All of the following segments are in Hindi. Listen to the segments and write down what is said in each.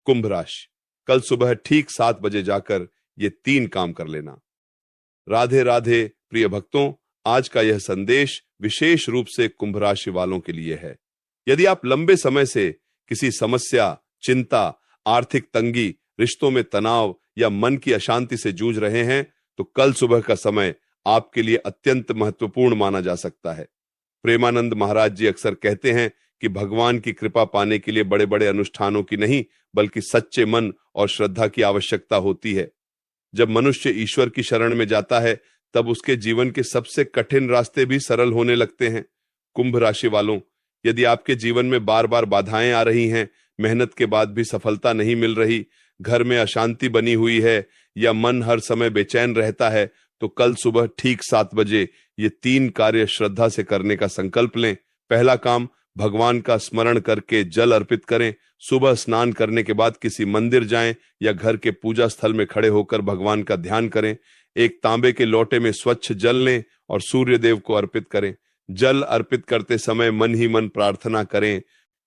कुंभ राशि, कल सुबह ठीक 7 बजे जाकर ये 3 काम कर लेना। राधे राधे प्रिय भक्तों, आज का यह संदेश विशेष रूप से कुंभ राशि वालों के लिए है। यदि आप लंबे समय से किसी समस्या, चिंता, आर्थिक तंगी, रिश्तों में तनाव या मन की अशांति से जूझ रहे हैं, तो कल सुबह का समय आपके लिए अत्यंत महत्वपूर्ण माना जा सकता है। प्रेमानंद महाराज जी अक्सर कहते हैं कि भगवान की कृपा पाने के लिए बड़े बड़े अनुष्ठानों की नहीं, बल्कि सच्चे मन और श्रद्धा की आवश्यकता होती है। जब मनुष्य ईश्वर की शरण में जाता है, तब उसके जीवन के सबसे कठिन रास्ते भी सरल होने लगते हैं। कुंभ राशि वालों, यदि आपके जीवन में बार बार बाधाएं आ रही हैं, मेहनत के बाद भी सफलता नहीं मिल रही, घर में अशांति बनी हुई है या मन हर समय बेचैन रहता है, तो कल सुबह ठीक 7 बजे ये 3 कार्य श्रद्धा से करने का संकल्प लें। पहला काम, भगवान का स्मरण करके जल अर्पित करें। सुबह स्नान करने के बाद किसी मंदिर जाएं या घर के पूजा स्थल में खड़े होकर भगवान का ध्यान करें। एक तांबे के लोटे में स्वच्छ जल लें और सूर्य देव को अर्पित करें। जल अर्पित करते समय मन ही मन प्रार्थना करें,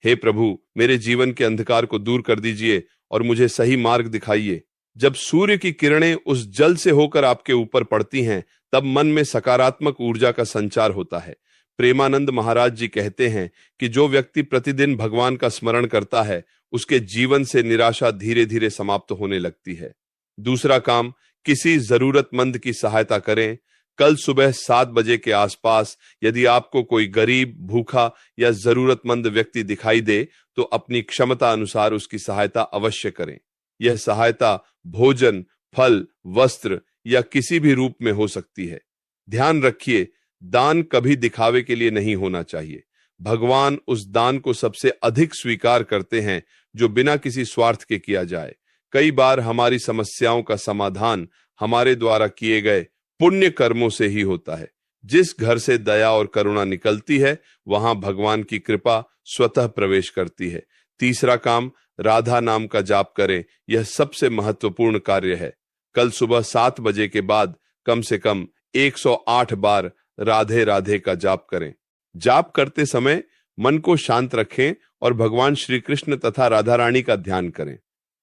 हे प्रभु, मेरे जीवन के अंधकार को दूर कर दीजिए और मुझे सही मार्ग दिखाइए। जब सूर्य की किरणें उस जल से होकर आपके ऊपर पड़ती हैं, तब मन में सकारात्मक ऊर्जा का संचार होता है। प्रेमानंद महाराज जी कहते हैं कि जो व्यक्ति प्रतिदिन भगवान का स्मरण करता है, उसके जीवन से निराशा धीरे धीरे समाप्त होने लगती है। दूसरा काम, किसी जरूरतमंद की सहायता करें। कल सुबह 7 बजे के आसपास यदि आपको कोई गरीब, भूखा या जरूरतमंद व्यक्ति दिखाई दे, तो अपनी क्षमता अनुसार उसकी सहायता अवश्य करें। यह सहायता भोजन, फल, वस्त्र या किसी भी रूप में हो सकती है। ध्यान रखिए, दान कभी दिखावे के लिए नहीं होना चाहिए। भगवान उस दान को सबसे अधिक स्वीकार करते हैं जो बिना किसी स्वार्थ के किया जाए। कई बार हमारी समस्याओं का समाधान हमारे द्वारा किए गए पुण्य कर्मों से ही होता है। जिस घर से दया और करुणा निकलती है, वहां भगवान की कृपा स्वतः प्रवेश करती है। तीसरा काम, राधा नाम का जाप करें। यह सबसे महत्वपूर्ण कार्य है। कल सुबह 7 बजे के बाद कम से कम 108 बार राधे राधे का जाप करें। जाप करते समय मन को शांत रखें और भगवान श्री कृष्ण तथा राधा रानी का ध्यान करें।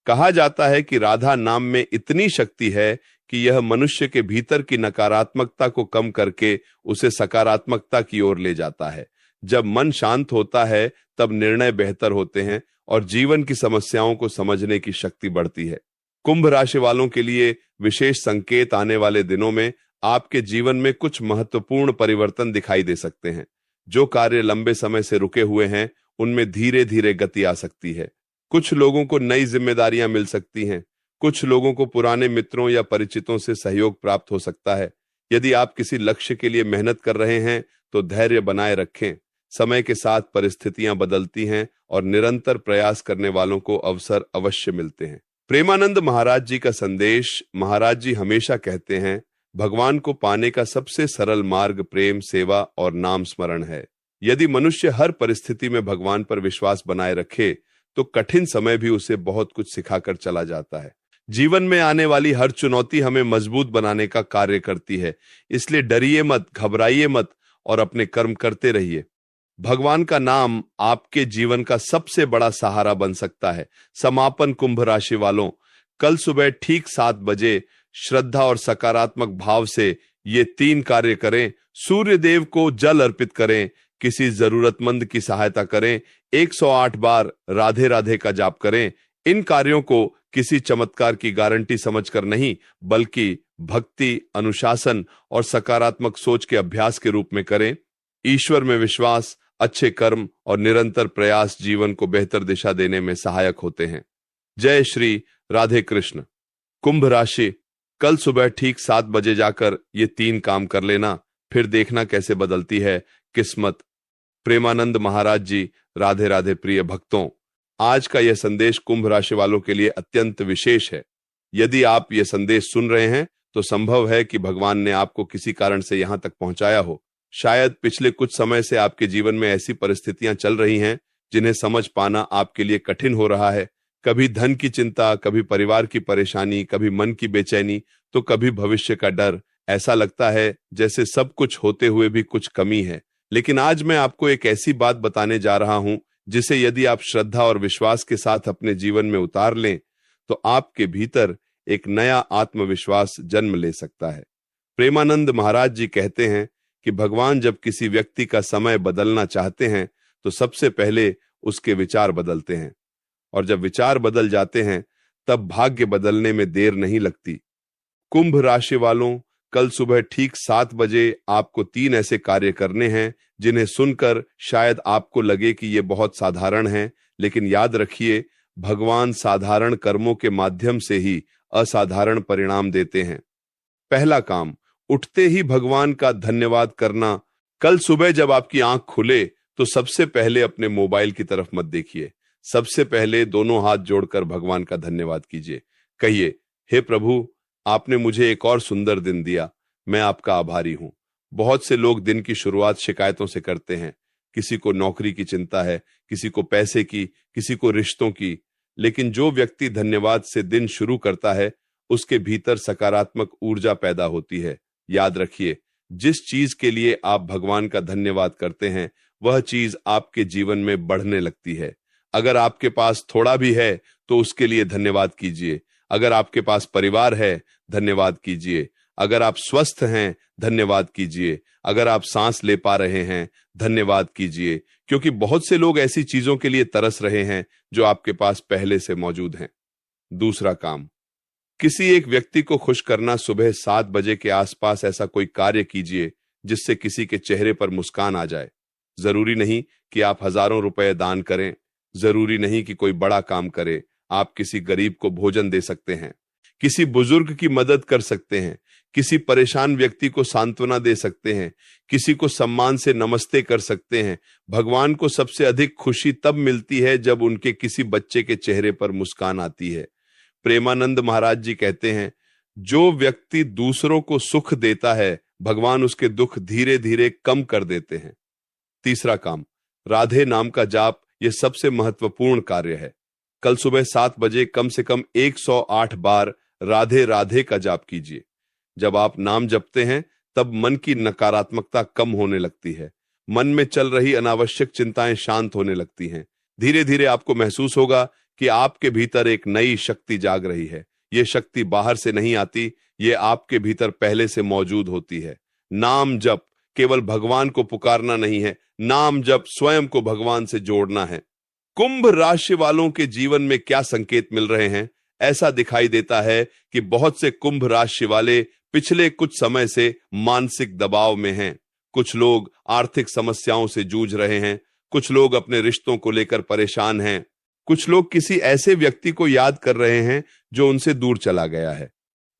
कहा जाता है कि राधा नाम में इतनी शक्ति है कि यह मनुष्य के भीतर की नकारात्मकता को कम करके उसे सकारात्मकता की ओर ले जाता है। जब मन शांत होता है, तब निर्णय बेहतर होते हैं और जीवन की समस्याओं को समझने की शक्ति बढ़ती है। कुंभ राशि वालों के लिए विशेष संकेत आने वाले दिनों में आपके जीवन में कुछ महत्वपूर्ण परिवर्तन दिखाई दे सकते हैं। जो कार्य लंबे समय से रुके हुए हैं, उनमें धीरे धीरे गति आ सकती है। कुछ लोगों को नई जिम्मेदारियां मिल सकती हैं। कुछ लोगों को पुराने मित्रों या परिचितों से सहयोग प्राप्त हो सकता है। यदि आप किसी लक्ष्य के लिए मेहनत कर रहे हैं, तो धैर्य बनाए रखें। समय के साथ परिस्थितियां बदलती हैं और निरंतर प्रयास करने वालों को अवसर अवश्य मिलते हैं। प्रेमानंद महाराज जी का संदेश, महाराज जी हमेशा कहते हैं, भगवान को पाने का सबसे सरल मार्ग प्रेम, सेवा और नाम स्मरण है। यदि मनुष्य हर परिस्थिति में भगवान पर विश्वास बनाए रखे, तो कठिन समय भी उसे बहुत कुछ सिखाकर चला जाता है। जीवन में आने वाली हर चुनौती हमें मजबूत बनाने का कार्य करती है। इसलिए डरिए मत, घबराइए मत और अपने कर्म करते रहिए। भगवान का नाम आपके जीवन का सबसे बड़ा सहारा बन सकता है। समापन, कुंभ राशि वालों, कल सुबह ठीक 7 बजे श्रद्धा और सकारात्मक भाव से ये 3 कार्य करें। सूर्य देव को जल अर्पित करें, किसी जरूरतमंद की सहायता करें, 108 बार राधे राधे का जाप करें। इन कार्यों को किसी चमत्कार की गारंटी समझकर नहीं, बल्कि भक्ति, अनुशासन और सकारात्मक सोच के अभ्यास के रूप में करें। ईश्वर में विश्वास, अच्छे कर्म और निरंतर प्रयास जीवन को बेहतर दिशा देने में सहायक होते हैं। जय श्री राधे कृष्ण। कुंभ राशि, कल सुबह ठीक 7 बजे जाकर ये 3 काम कर लेना, फिर देखना कैसे बदलती है किस्मत। प्रेमानंद महाराज जी। राधे राधे प्रिय भक्तों, आज का यह संदेश कुंभ राशि वालों के लिए अत्यंत विशेष है। यदि आप यह संदेश सुन रहे हैं, तो संभव है कि भगवान ने आपको किसी कारण से यहां तक पहुंचाया हो। शायद पिछले कुछ समय से आपके जीवन में ऐसी परिस्थितियां चल रही हैं जिन्हें समझ पाना आपके लिए कठिन हो रहा है। कभी धन की चिंता, कभी परिवार की परेशानी, कभी मन की बेचैनी, तो कभी भविष्य का डर। ऐसा लगता है जैसे सब कुछ होते हुए भी कुछ कमी है। लेकिन आज मैं आपको एक ऐसी बात बताने जा रहा हूं जिसे यदि आप श्रद्धा और विश्वास के साथ अपने जीवन में उतार लें तो आपके भीतर एक नया आत्मविश्वास जन्म ले सकता है। प्रेमानंद महाराज जी कहते हैं कि भगवान जब किसी व्यक्ति का समय बदलना चाहते हैं तो सबसे पहले उसके विचार बदलते हैं, और जब विचार बदल जाते हैं तब भाग्य बदलने में देर नहीं लगती। कुंभ राशि वालों, कल सुबह ठीक 7 बजे आपको 3 ऐसे कार्य करने हैं जिन्हें सुनकर शायद आपको लगे कि ये बहुत साधारण है, लेकिन याद रखिए भगवान साधारण कर्मों के माध्यम से ही असाधारण परिणाम देते हैं। पहला काम, उठते ही भगवान का धन्यवाद करना। कल सुबह जब आपकी आंख खुले तो सबसे पहले अपने मोबाइल की तरफ मत देखिए, सबसे पहले दोनों हाथ जोड़कर भगवान का धन्यवाद कीजिए। कहिए, हे प्रभु, आपने मुझे एक और सुंदर दिन दिया, मैं आपका आभारी हूं। बहुत से लोग दिन की शुरुआत शिकायतों से करते हैं। किसी को नौकरी की चिंता है, किसी को पैसे की, किसी को रिश्तों की, लेकिन जो व्यक्ति धन्यवाद से दिन शुरू करता है उसके भीतर सकारात्मक ऊर्जा पैदा होती है। याद रखिए, जिस चीज के लिए आप भगवान का धन्यवाद करते हैं वह चीज आपके जीवन में बढ़ने लगती है। अगर आपके पास थोड़ा भी है तो उसके लिए धन्यवाद कीजिए। अगर आपके पास परिवार है, धन्यवाद कीजिए। अगर आप स्वस्थ हैं, धन्यवाद कीजिए। अगर आप सांस ले पा रहे हैं, धन्यवाद कीजिए, क्योंकि बहुत से लोग ऐसी चीजों के लिए तरस रहे हैं जो आपके पास पहले से मौजूद हैं। दूसरा काम, किसी एक व्यक्ति को खुश करना। सुबह 7 बजे के आसपास ऐसा कोई कार्य कीजिए जिससे किसी के चेहरे पर मुस्कान आ जाए। जरूरी नहीं कि आप हजारों रुपए दान करें, जरूरी नहीं कि कोई बड़ा काम करे। आप किसी गरीब को भोजन दे सकते हैं, किसी बुजुर्ग की मदद कर सकते हैं, किसी परेशान व्यक्ति को सांत्वना दे सकते हैं, किसी को सम्मान से नमस्ते कर सकते हैं। भगवान को सबसे अधिक खुशी तब मिलती है जब उनके किसी बच्चे के चेहरे पर मुस्कान आती है। प्रेमानंद महाराज जी कहते हैं, जो व्यक्ति दूसरों को सुख देता है भगवान उसके दुख धीरे धीरे कम कर देते हैं। तीसरा काम, राधे नाम का जाप। यह सबसे महत्वपूर्ण कार्य है। कल सुबह 7 बजे कम से कम 108 बार राधे राधे का जाप कीजिए। जब आप नाम जपते हैं तब मन की नकारात्मकता कम होने लगती है, मन में चल रही अनावश्यक चिंताएं शांत होने लगती हैं। धीरे धीरे आपको महसूस होगा कि आपके भीतर एक नई शक्ति जाग रही है। यह शक्ति बाहर से नहीं आती, ये आपके भीतर पहले से मौजूद होती है। नाम जप केवल भगवान को पुकारना नहीं है, नाम जप स्वयं को भगवान से जोड़ना है। कुंभ राशि वालों के जीवन में क्या संकेत मिल रहे हैं? ऐसा दिखाई देता है कि बहुत से कुंभ राशि वाले पिछले कुछ समय से मानसिक दबाव में हैं। कुछ लोग आर्थिक समस्याओं से जूझ रहे हैं, कुछ लोग अपने रिश्तों को लेकर परेशान हैं, कुछ लोग किसी ऐसे व्यक्ति को याद कर रहे हैं जो उनसे दूर चला गया है,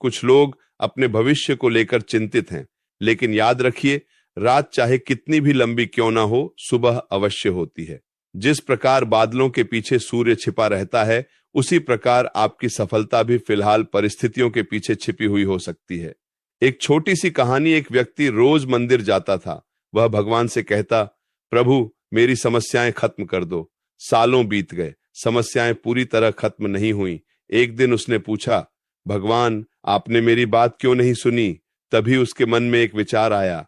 कुछ लोग अपने भविष्य को लेकर चिंतित हैं। लेकिन याद रखिए, रात चाहे कितनी भी लंबी क्यों ना हो, सुबह अवश्य होती है। जिस प्रकार बादलों के पीछे सूर्य छिपा रहता है, उसी प्रकार आपकी सफलता भी फिलहाल परिस्थितियों के पीछे छिपी हुई हो सकती है। एक छोटी सी कहानी, एक व्यक्ति रोज मंदिर जाता था। वह भगवान से कहता, प्रभु मेरी समस्याएं खत्म कर दो। सालों बीत गए, समस्याएं पूरी तरह खत्म नहीं हुई। एक दिन उसने पूछा, भगवान आपने मेरी बात क्यों नहीं सुनी? तभी उसके मन में एक विचार आया,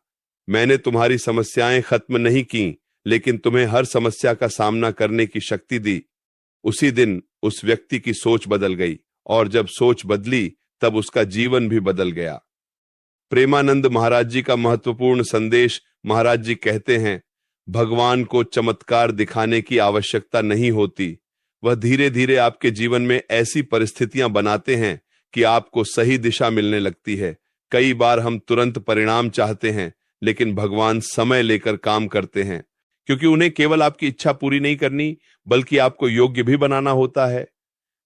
मैंने तुम्हारी समस्याएं खत्म नहीं की, लेकिन तुम्हें हर समस्या का सामना करने की शक्ति दी। उसी दिन उस व्यक्ति की सोच बदल गई, और जब सोच बदली तब उसका जीवन भी बदल गया। प्रेमानंद महाराज जी का महत्वपूर्ण संदेश। महाराज जी कहते हैं, भगवान को चमत्कार दिखाने की आवश्यकता नहीं होती, वह धीरे धीरे आपके जीवन में ऐसी परिस्थितियां बनाते हैं कि आपको सही दिशा मिलने लगती है। कई बार हम तुरंत परिणाम चाहते हैं, लेकिन भगवान समय लेकर काम करते हैं, क्योंकि उन्हें केवल आपकी इच्छा पूरी नहीं करनी, बल्कि आपको योग्य भी बनाना होता है।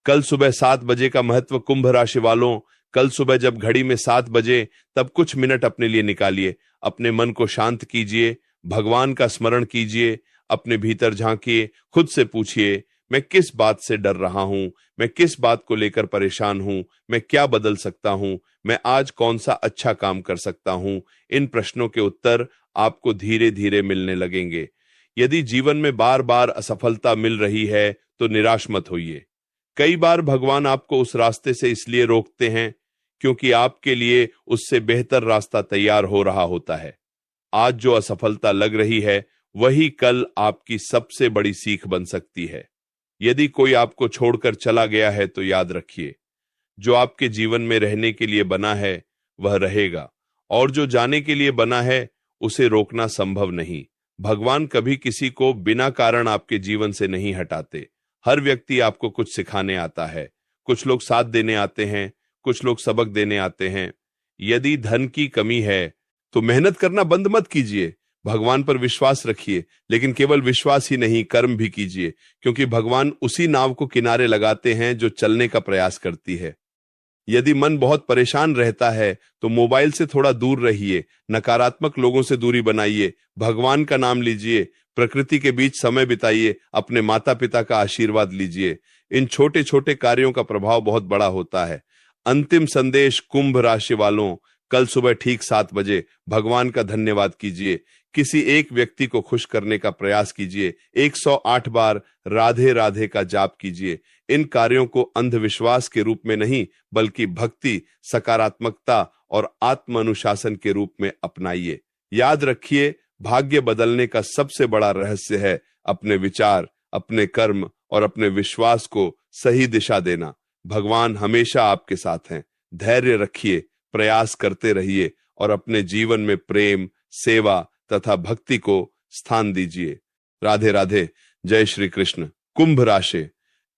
कल सुबह 7 बजे का महत्व। कुंभ राशि वालों, कल सुबह जब घड़ी में 7 बजे, तब कुछ मिनट अपने लिए निकालिए। अपने मन को शांत कीजिए, भगवान का स्मरण कीजिए, अपने भीतर झांकिए, खुद से पूछिए, मैं किस बात से डर रहा हूं? मैं किस बात को लेकर परेशान हूं? मैं क्या बदल सकता हूं? मैं आज कौन सा अच्छा काम कर सकता हूं? इन प्रश्नों के उत्तर आपको धीरे धीरे मिलने लगेंगे। यदि जीवन में बार बार असफलता मिल रही है तो निराश मत होइए। कई बार भगवान आपको उस रास्ते से इसलिए रोकते हैं क्योंकि आपके लिए उससे बेहतर रास्ता तैयार हो रहा होता है। आज जो असफलता लग रही है वही कल आपकी सबसे बड़ी सीख बन सकती है। यदि कोई आपको छोड़कर चला गया है तो याद रखिए, जो आपके जीवन में रहने के लिए बना है वह रहेगा, और जो जाने के लिए बना है उसे रोकना संभव नहीं। भगवान कभी किसी को बिना कारण आपके जीवन से नहीं हटाते। हर व्यक्ति आपको कुछ सिखाने आता है। कुछ लोग साथ देने आते हैं, कुछ लोग सबक देने आते हैं। यदि धन की कमी है तो मेहनत करना बंद मत कीजिए, भगवान पर विश्वास रखिए, लेकिन केवल विश्वास ही नहीं, कर्म भी कीजिए, क्योंकि भगवान उसी नाव को किनारे लगाते हैं जो चलने का प्रयास करती है। यदि मन बहुत परेशान रहता है तो मोबाइल से थोड़ा दूर रहिए, नकारात्मक लोगों से दूरी बनाइए, भगवान का नाम लीजिए, प्रकृति के बीच समय बिताइए, अपने माता पिता का आशीर्वाद लीजिए। इन छोटे छोटे कार्यों का प्रभाव बहुत बड़ा होता है। अंतिम संदेश कुंभ राशि वालों, कल सुबह ठीक 7 बजे भगवान का धन्यवाद कीजिए। किसी एक व्यक्ति को खुश करने का प्रयास कीजिए। 108 बार राधे राधे का जाप कीजिए। इन कार्यों को अंधविश्वास के रूप में नहीं, बल्कि भक्ति, सकारात्मकता और आत्म अनुशासन के रूप में अपनाइए। याद रखिए, भाग्य बदलने का सबसे बड़ा रहस्य है अपने विचार, अपने कर्म और अपने विश्वास को सही दिशा देना। भगवान हमेशा आपके साथ हैं। धैर्य रखिए, प्रयास करते रहिए और अपने जीवन में प्रेम, सेवा तथा भक्ति को स्थान दीजिए। राधे राधे। जय श्री कृष्ण। कुंभ राशि,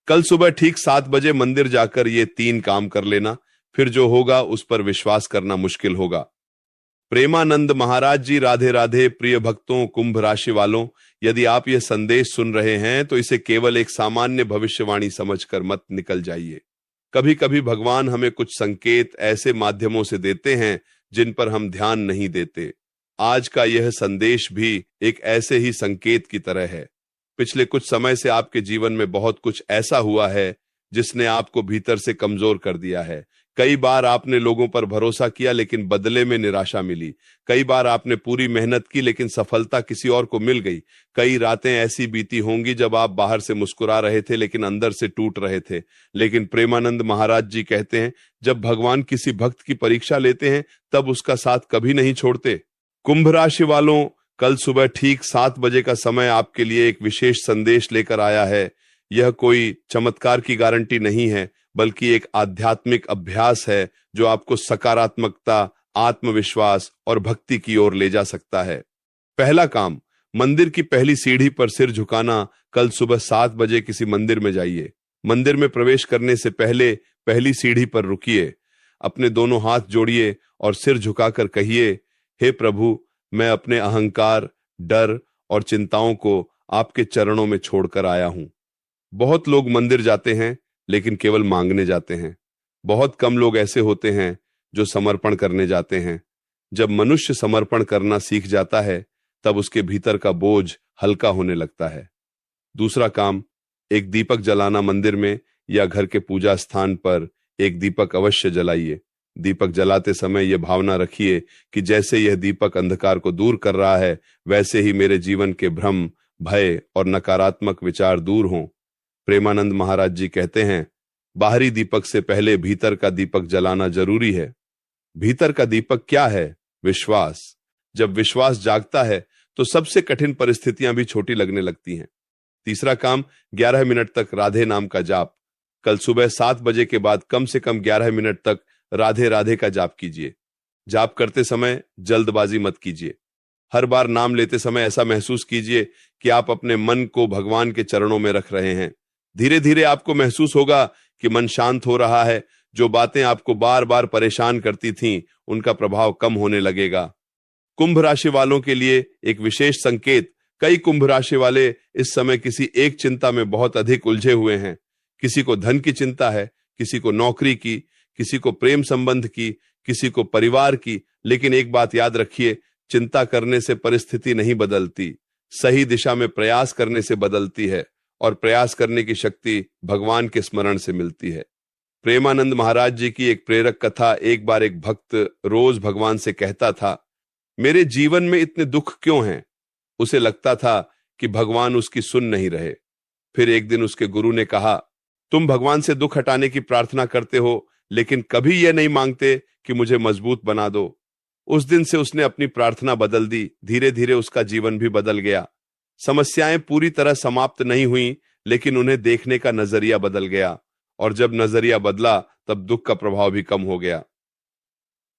कल सुबह ठीक 7 बजे मंदिर जाकर ये 3 काम कर लेना, फिर जो होगा उस पर विश्वास करना मुश्किल होगा। प्रेमानंद महाराज जी राधे राधे। प्रिय भक्तों, कुंभ राशि वालों, यदि आप यह संदेश सुन रहे हैं तो इसे केवल एक सामान्य भविष्यवाणी समझकर मत निकल जाइए। कभी कभी भगवान हमें कुछ संकेत ऐसे माध्यमों से देते हैं जिन पर हम ध्यान नहीं देते। आज का यह संदेश भी एक ऐसे ही संकेत की तरह है। पिछले कुछ समय से आपके जीवन में बहुत कुछ ऐसा हुआ है जिसने आपको भीतर से कमजोर कर दिया है। कई बार आपने लोगों पर भरोसा किया लेकिन बदले में निराशा मिली। कई बार आपने पूरी मेहनत की लेकिन सफलता किसी और को मिल गई। कई रातें ऐसी बीती होंगी जब आप बाहर से मुस्कुरा रहे थे लेकिन अंदर से टूट रहे थे। लेकिन प्रेमानंद महाराज जी कहते हैं, जब भगवान किसी भक्त की परीक्षा लेते हैं तब उसका साथ कभी नहीं छोड़ते। कुंभ राशि वालों, कल सुबह ठीक 7 बजे का समय आपके लिए एक विशेष संदेश लेकर आया है। यह कोई चमत्कार की गारंटी नहीं है, बल्कि एक आध्यात्मिक अभ्यास है जो आपको सकारात्मकता, आत्मविश्वास और भक्ति की ओर ले जा सकता है। पहला काम, मंदिर की पहली सीढ़ी पर सिर झुकाना। कल सुबह 7 बजे किसी मंदिर में जाइए। मंदिर में प्रवेश करने से पहले पहली सीढ़ी पर रुकिए, अपने दोनों हाथ जोड़िए और सिर झुकाकर कहिए, हे प्रभु, मैं अपने अहंकार, डर और चिंताओं को आपके चरणों में छोड़कर आया हूं। बहुत लोग मंदिर जाते हैं लेकिन केवल मांगने जाते हैं। बहुत कम लोग ऐसे होते हैं जो समर्पण करने जाते हैं। जब मनुष्य समर्पण करना सीख जाता है तब उसके भीतर का बोझ हल्का होने लगता है। दूसरा काम, एक दीपक जलाना। मंदिर में या घर के पूजा स्थान पर एक दीपक अवश्य जलाइए। दीपक जलाते समय यह भावना रखिए कि जैसे यह दीपक अंधकार को दूर कर रहा है, वैसे ही मेरे जीवन के भ्रम, भय और नकारात्मक विचार दूर हों। प्रेमानंद महाराज जी कहते हैं, बाहरी दीपक से पहले भीतर का दीपक जलाना जरूरी है। भीतर का दीपक क्या है? विश्वास। जब विश्वास जागता है तो सबसे कठिन परिस्थितियां भी छोटी लगने लगती हैं। तीसरा काम, 11 मिनट तक राधे नाम का जाप। कल सुबह 7 बजे के बाद कम से कम 11 मिनट तक राधे राधे का जाप कीजिए। जाप करते समय जल्दबाजी मत कीजिए। हर बार नाम लेते समय ऐसा महसूस कीजिए कि आप अपने मन को भगवान के चरणों में रख रहे हैं। धीरे धीरे आपको महसूस होगा कि मन शांत हो रहा है। जो बातें आपको बार बार परेशान करती थीं, उनका प्रभाव कम होने लगेगा। कुंभ राशि वालों के लिए एक विशेष संकेत, कई कुंभ राशि वाले इस समय किसी एक चिंता में बहुत अधिक उलझे हुए हैं। किसी को धन की चिंता है, किसी को नौकरी की, किसी को प्रेम संबंध की, किसी को परिवार की। लेकिन एक बात याद रखिए, चिंता करने से परिस्थिति नहीं बदलती, सही दिशा में प्रयास करने से बदलती है, और प्रयास करने की शक्ति भगवान के स्मरण से मिलती है। प्रेमानंद महाराज जी की एक प्रेरक कथा। एक बार एक भक्त रोज भगवान से कहता था, मेरे जीवन में इतने दुख क्यों हैं? उसे लगता था कि भगवान उसकी सुन नहीं रहे। फिर एक दिन उसके गुरु ने कहा, तुम भगवान से दुख हटाने की प्रार्थना करते हो, लेकिन कभी यह नहीं मांगते कि मुझे मजबूत बना दो। उस दिन से उसने अपनी प्रार्थना बदल दी। धीरे धीरे उसका जीवन भी बदल गया। समस्याएं पूरी तरह समाप्त नहीं हुई, लेकिन उन्हें देखने का नजरिया बदल गया, और जब नजरिया बदला तब दुख का प्रभाव भी कम हो गया।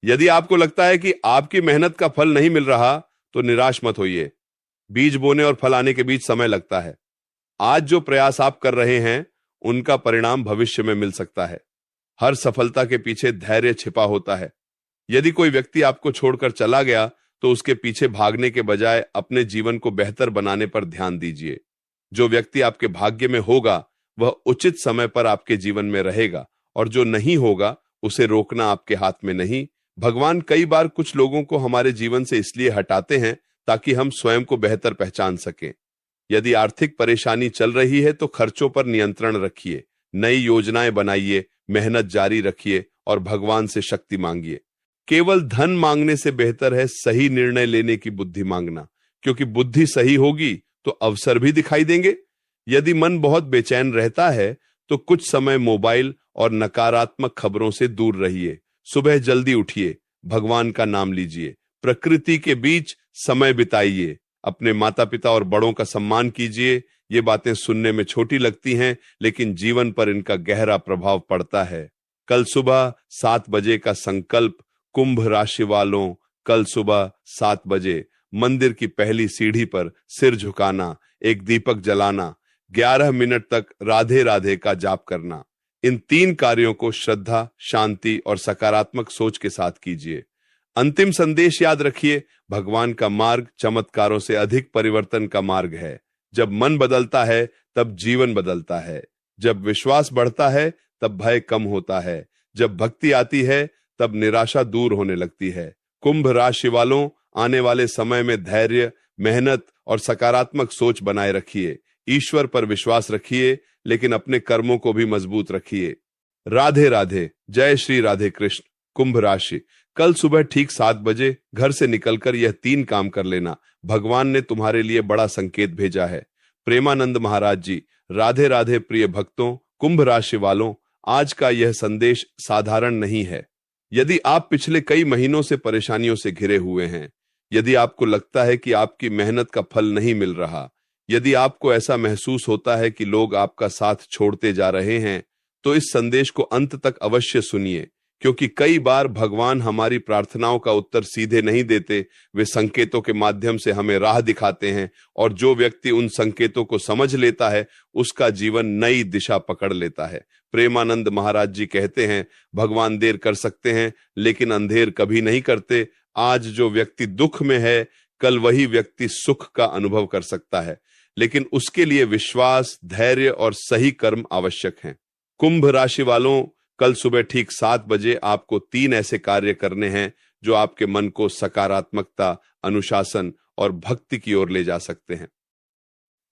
यदि आपको लगता है कि आपकी मेहनत का फल नहीं मिल रहा, तो निराश मत होइए। बीज बोने और फल आने के बीच समय लगता है। आज जो प्रयास आप कर रहे हैं, उनका परिणाम भविष्य में मिल सकता है। हर सफलता के पीछे धैर्य छिपा होता है। यदि कोई व्यक्ति आपको छोड़कर चला गया, तो उसके पीछे भागने के बजाय अपने जीवन को बेहतर बनाने पर ध्यान दीजिए। जो व्यक्ति आपके भाग्य में होगा, वह उचित समय पर आपके जीवन में रहेगा, और जो नहीं होगा, उसे रोकना आपके हाथ में नहीं। भगवान कई बार कुछ लोगों को हमारे जीवन से इसलिए हटाते हैं ताकि हम स्वयं को बेहतर पहचान सकें। यदि आर्थिक परेशानी चल रही है, तो खर्चों पर नियंत्रण रखिए, नई योजनाएं बनाइए, मेहनत जारी रखिए और भगवान से शक्ति मांगिए। केवल धन मांगने से बेहतर है सही निर्णय लेने की बुद्धि मांगना, क्योंकि बुद्धि सही होगी तो अवसर भी दिखाई देंगे। यदि मन बहुत बेचैन रहता है, तो कुछ समय मोबाइल और नकारात्मक खबरों से दूर रहिए। सुबह जल्दी उठिए, भगवान का नाम लीजिए, प्रकृति के बीच समय बिताइए, अपने माता पिता और बड़ों का सम्मान कीजिए। ये बातें सुनने में छोटी लगती हैं, लेकिन जीवन पर इनका गहरा प्रभाव पड़ता है। कल सुबह 7 बजे का संकल्प। कुंभ राशि वालों, कल सुबह 7 बजे मंदिर की पहली सीढ़ी पर सिर झुकाना, एक दीपक जलाना, 11 मिनट तक राधे राधे का जाप करना। इन 3 कार्यों को श्रद्धा, शांति और सकारात्मक सोच के साथ कीजिए। अंतिम संदेश याद रखिए, भगवान का मार्ग चमत्कारों से अधिक परिवर्तन का मार्ग है। जब मन बदलता है, तब जीवन बदलता है। जब विश्वास बढ़ता है, तब भय कम होता है। जब भक्ति आती है, तब निराशा दूर होने लगती है। कुंभ राशि वालों, आने वाले समय में धैर्य, मेहनत और सकारात्मक सोच बनाए रखिए। ईश्वर पर विश्वास रखिए, लेकिन अपने कर्मों को भी मजबूत रखिए। राधे राधे। जय श्री राधे कृष्ण। कुंभ राशि, कल सुबह ठीक 7 बजे घर से निकलकर यह 3 काम कर लेना। भगवान ने तुम्हारे लिए बड़ा संकेत भेजा है। प्रेमानंद महाराज जी। राधे राधे प्रिय भक्तों, कुंभ राशि वालों, आज का यह संदेश साधारण नहीं है। यदि आप पिछले कई महीनों से परेशानियों से घिरे हुए हैं, यदि आपको लगता है कि आपकी मेहनत का फल नहीं मिल रहा, यदि आपको ऐसा महसूस होता है कि लोग आपका साथ छोड़ते जा रहे हैं, तो इस संदेश को अंत तक अवश्य सुनिए, क्योंकि कई बार भगवान हमारी प्रार्थनाओं का उत्तर सीधे नहीं देते। वे संकेतों के माध्यम से हमें राह दिखाते हैं, और जो व्यक्ति उन संकेतों को समझ लेता है, उसका जीवन नई दिशा पकड़ लेता है। प्रेमानंद महाराज जी कहते हैं, भगवान देर कर सकते हैं, लेकिन अंधेर कभी नहीं करते। आज जो व्यक्ति दुख में है, कल वही व्यक्ति सुख का अनुभव कर सकता है, लेकिन उसके लिए विश्वास, धैर्य और सही कर्म आवश्यक हैं। कुंभ राशि वालों, कल सुबह ठीक 7 बजे आपको 3 ऐसे कार्य करने हैं जो आपके मन को सकारात्मकता, अनुशासन और भक्ति की ओर ले जा सकते हैं।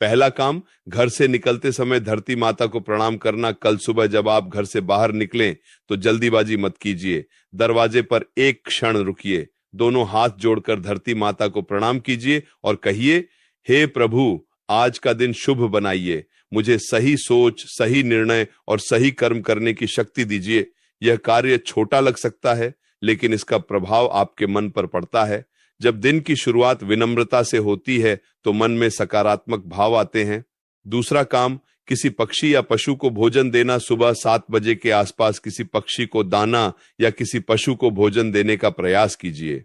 पहला काम, घर से निकलते समय धरती माता को प्रणाम करना। कल सुबह जब आप घर से बाहर निकलें, तो जल्दीबाजी मत कीजिए। दरवाजे पर एक क्षण रुकिए, दोनों हाथ जोड़कर धरती माता को प्रणाम कीजिए और कहिए, हे प्रभु, आज का दिन शुभ बनाइए। मुझे सही सोच, सही निर्णय और सही कर्म करने की शक्ति दीजिए। यह कार्य छोटा लग सकता है, लेकिन इसका प्रभाव आपके मन पर पड़ता है। जब दिन की शुरुआत विनम्रता से होती है, तो मन में सकारात्मक भाव आते हैं। दूसरा काम, किसी पक्षी या पशु को भोजन देना। सुबह 7 बजे के आसपास किसी पक्षी को दाना या किसी पशु को भोजन देने का प्रयास कीजिए।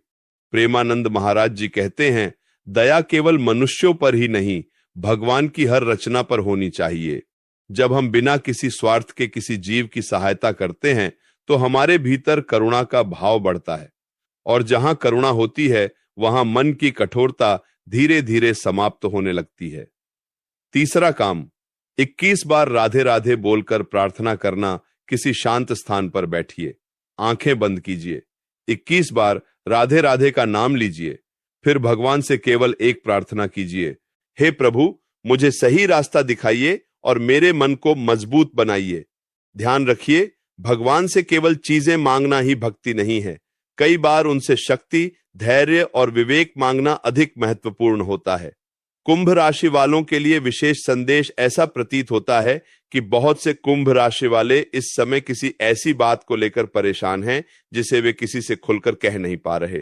प्रेमानंद महाराज जी कहते हैं, दया केवल मनुष्यों पर ही नहीं, भगवान की हर रचना पर होनी चाहिए। जब हम बिना किसी स्वार्थ के किसी जीव की सहायता करते हैं, तो हमारे भीतर करुणा का भाव बढ़ता है, और जहां करुणा होती है, वहां मन की कठोरता धीरे धीरे समाप्त होने लगती है। तीसरा काम, 21 बार राधे राधे बोलकर प्रार्थना करना। किसी शांत स्थान पर बैठिए, आंखें बंद कीजिए, 21 बार राधे राधे का नाम लीजिए। फिर भगवान से केवल एक प्रार्थना कीजिए, हे प्रभु, मुझे सही रास्ता दिखाइए और मेरे मन को मजबूत बनाइए। ध्यान रखिए, भगवान से केवल चीजें मांगना ही भक्ति नहीं है। कई बार उनसे शक्ति, धैर्य और विवेक मांगना अधिक महत्वपूर्ण होता है। कुंभ राशि वालों के लिए विशेष संदेश ऐसा प्रतीत होता है कि बहुत से कुंभ राशि वाले इस समय किसी ऐसी बात को लेकर परेशान हैं जिसे वे किसी से खुलकर कह नहीं पा रहे।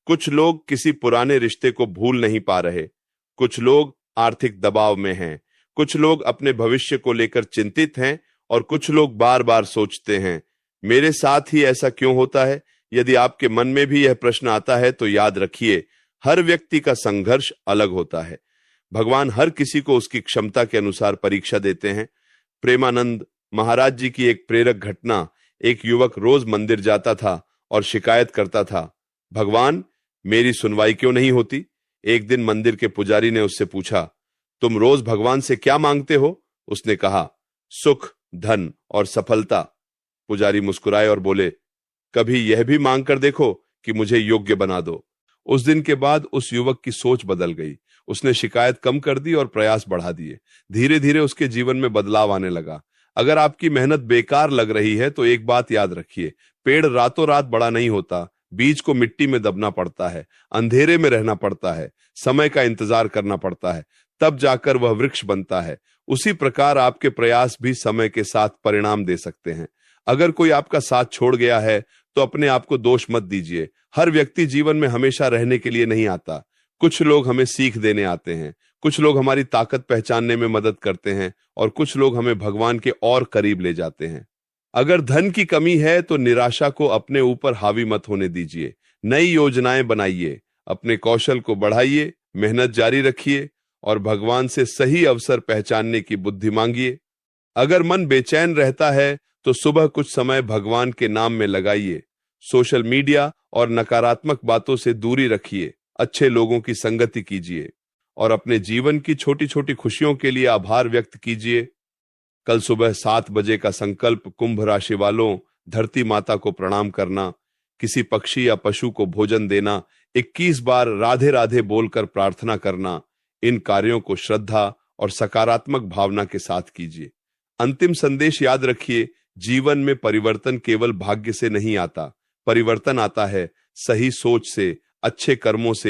कुछ लोग किसी पुराने रिश्ते को भूल नहीं पा रहे। कुछ लोग आर्थिक दबाव में हैं, कुछ लोग अपने भविष्य को लेकर चिंतित हैं और कुछ लोग बार बार सोचते हैं, मेरे साथ ही ऐसा क्यों होता है। यदि आपके मन में भी यह प्रश्न आता है तो याद रखिए, हर व्यक्ति का संघर्ष अलग होता है। भगवान हर किसी को उसकी क्षमता के अनुसार परीक्षा देते हैं। प्रेमानंद महाराज जी की एक प्रेरक घटना, एक युवक रोज मंदिर जाता था और शिकायत करता था, भगवान मेरी सुनवाई क्यों नहीं होती। एक दिन मंदिर के पुजारी ने उससे पूछा, तुम रोज भगवान से क्या मांगते हो। उसने कहा, सुख, धन और सफलता। पुजारी मुस्कुराए और बोले, कभी यह भी मांग कर देखो कि मुझे योग्य बना दो। उस दिन के बाद उस युवक की सोच बदल गई। उसने शिकायत कम कर दी और प्रयास बढ़ा दिए। धीरे धीरे उसके जीवन में बदलाव आने लगा। अगर आपकी मेहनत बेकार लग रही है तो एक बात याद रखिए, पेड़ रातों रात बड़ा नहीं होता, बीज को मिट्टी में दबना पड़ता है, अंधेरे में रहना पड़ता है, समय का इंतजार करना पड़ता है, तब जाकर वह वृक्ष बनता है। उसी प्रकार आपके प्रयास भी समय के साथ परिणाम दे सकते हैं। अगर कोई आपका साथ छोड़ गया है तो अपने आप को दोष मत दीजिए। हर व्यक्ति जीवन में हमेशा रहने के लिए नहीं आता। कुछ लोग हमें सीख देने आते हैं, कुछ लोग हमारी ताकत पहचानने में मदद करते हैं और कुछ लोग हमें भगवान के और करीब ले जाते हैं। अगर धन की कमी है तो निराशा को अपने ऊपर हावी मत होने दीजिए। नई योजनाएं बनाइए, अपने कौशल को बढ़ाइए, मेहनत जारी रखिए और भगवान से सही अवसर पहचानने की बुद्धि मांगिए। अगर मन बेचैन रहता है तो सुबह कुछ समय भगवान के नाम में लगाइए। सोशल मीडिया और नकारात्मक बातों से दूरी रखिए, अच्छे लोगों की संगति कीजिए और अपने जीवन की छोटी छोटी खुशियों के लिए आभार व्यक्त कीजिए। कल सुबह 7 बजे का संकल्प कुंभ राशि वालों, धरती माता को प्रणाम करना, किसी पक्षी या पशु को भोजन देना, 21 बार राधे राधे बोलकर प्रार्थना करना, इन कार्यों को श्रद्धा और सकारात्मक भावना के साथ कीजिए। अंतिम संदेश याद रखिए, जीवन में परिवर्तन केवल भाग्य से नहीं आता, परिवर्तन आता है सही सोच से, अच्छे कर्मों से,